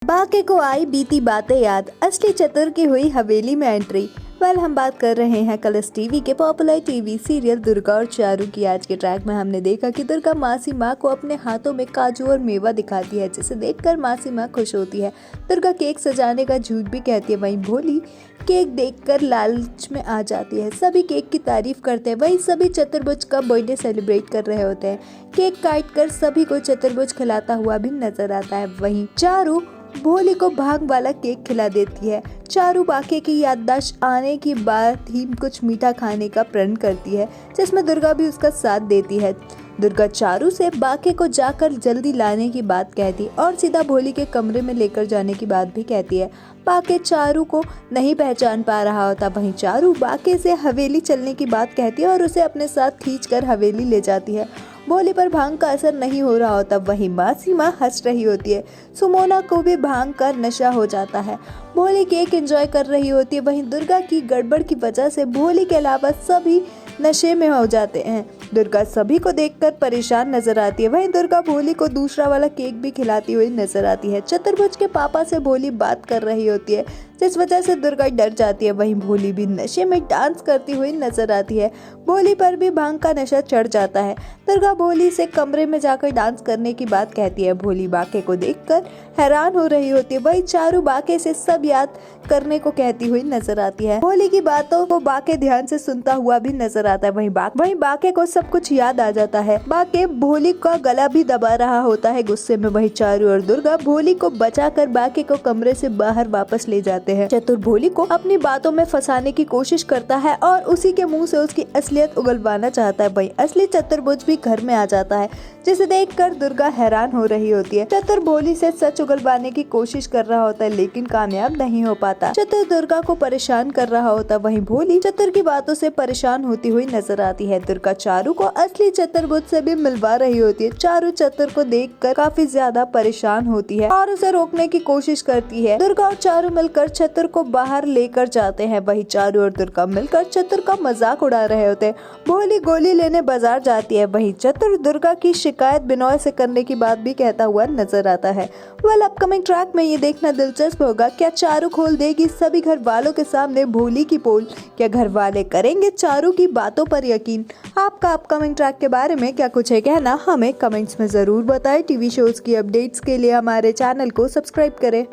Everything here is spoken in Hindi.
बाके को आई बीती बातें याद, असली चतुर की हुई हवेली में एंट्री। हम बात कर रहे हैं कलर्स टीवी के पॉपुलर टीवी सीरियल दुर्गा और चारू की। आज के ट्रैक में हमने देखा कि दुर्गा मासी माँ को अपने हाथों में काजू और मेवा दिखाती है, जिसे देखकर मासी माँ खुश होती है। दुर्गा केक सजाने का झूठ भी कहती है, वहीं भोली केक देखकर लालच में आ जाती है। सभी केक की तारीफ करते हैं, वहीं सभी चतुर्भुज का बर्थडे सेलिब्रेट कर रहे होते हैं। केक काट कर सभी को चतुर्भुज खिलाता हुआ भी नजर आता है। वहीं चारू भोली को भांग वाला केक खिला देती है। चारू बाके की याददाश्त आने की बाद ही कुछ मीठा खाने का प्रण करती है, जिसमें दुर्गा भी उसका साथ देती है। दुर्गा चारू से बाके को जाकर जल्दी लाने की बात कहती और सीधा भोली के कमरे में लेकर जाने की बात भी कहती है। बाके चारू को नहीं पहचान पा रहा होता, वहीं चारू बाके से हवेली चलने की बात कहती है और उसे अपने साथ खींचकर हवेली ले जाती है। भोली पर भांग का असर नहीं हो रहा होता, वहीं मासी माँ हंस रही होती है। सुमोना को भी भांग का नशा हो जाता है। भोली केक एंजॉय कर रही होती है, वहीं दुर्गा की गड़बड़ की वजह से भोली के अलावा सभी नशे में हो जाते हैं। दुर्गा सभी को देखकर परेशान नजर आती है, वहीं दुर्गा भोली को दूसरा वाला केक भी खिलाती हुई नजर आती है। चतुर्भुज के पापा से भोली बात कर रही होती है, जिस वजह से दुर्गा डर जाती है। वहीं भोली भी नशे में डांस करती हुई नजर आती है। भोली पर भी भांग का नशा चढ़ जाता है। दुर्गा भोली से कमरे में जाकर डांस करने की बात कहती है। भोली बाके को देखकर हैरान हो रही होती है, वहीं चारू बाके से सब याद करने को कहती हुई नजर आती है। भोली की बातों को बाके ध्यान से सुनता हुआ भी नजर आता है। वहीं बाके को सब कुछ याद आ जाता है। बाके भोली का गला भी दबा रहा होता है गुस्से में। वहीं चारू और दुर्गा भोली को बचाकर बाके को कमरे से बाहर वापस ले जाते हैं। चतुर भोली को अपनी बातों में फंसाने की कोशिश करता है और उसी के मुंह से उसकी असलियत उगलवाना चाहता है। वहीं असली चतुर्भुज भी घर में आ जाता है, जिसे देखकर दुर्गा हैरान हो रही होती है। चतुर भोली से सच उगलवाने की कोशिश कर रहा होता है, लेकिन कामयाब नहीं हो पाता। चतुर दुर्गा को परेशान कर रहा होता, वहीं भोली चतुर की बातों से परेशान होती हुई नजर आती है। दुर्गा चारू को असली चतुर्भुज से भी मिलवा रही होती है। चारू चतुर को देखकर काफी ज्यादा परेशान होती है और उसे रोकने की कोशिश करती है। दुर्गा और चारू मिलकर चतुर को बाहर लेकर जाते हैं। वहीं चारू और दुर्गा मिलकर चतुर का मजाक उड़ा रहे होते हैं। भोली गोली लेने बाजार जाती है, वहीं चतुर दुर्गा की शिकायत बिनोय से करने की बात भी कहता हुआ नजर आता है। अपकमिंग ट्रैक में ये देखना दिलचस्प होगा, क्या चारू खोल देगी सभी घर वालों के सामने भोली की पोल? क्या घर वाले करेंगे चारू की बातों पर यकीन? आपका अपकमिंग ट्रैक के बारे में क्या कुछ है कहना, हमें कमेंट्स में जरूर बताएं। टीवी शोज की अपडेट्स के लिए हमारे चैनल को सब्सक्राइब करें।